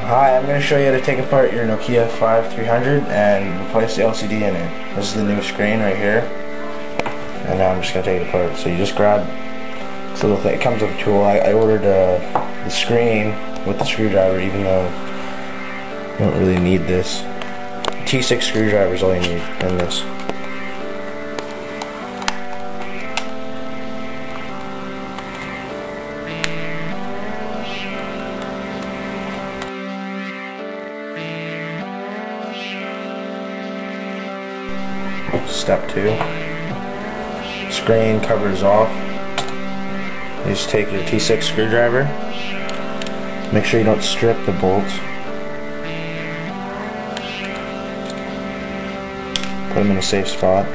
Hi, I'm going to show you how to take apart your Nokia 5300 and replace the LCD in it. This is the new screen right here, and now I'm just going to take it apart. So you just grab this little thing. It comes with a tool. I ordered the screen with the screwdriver, even though you don't really need this. T6 screwdriver is all you need, and this. Step 2. Screen covers off. You just take your T6 screwdriver. Make sure you don't strip the bolts. Put them in a safe spot.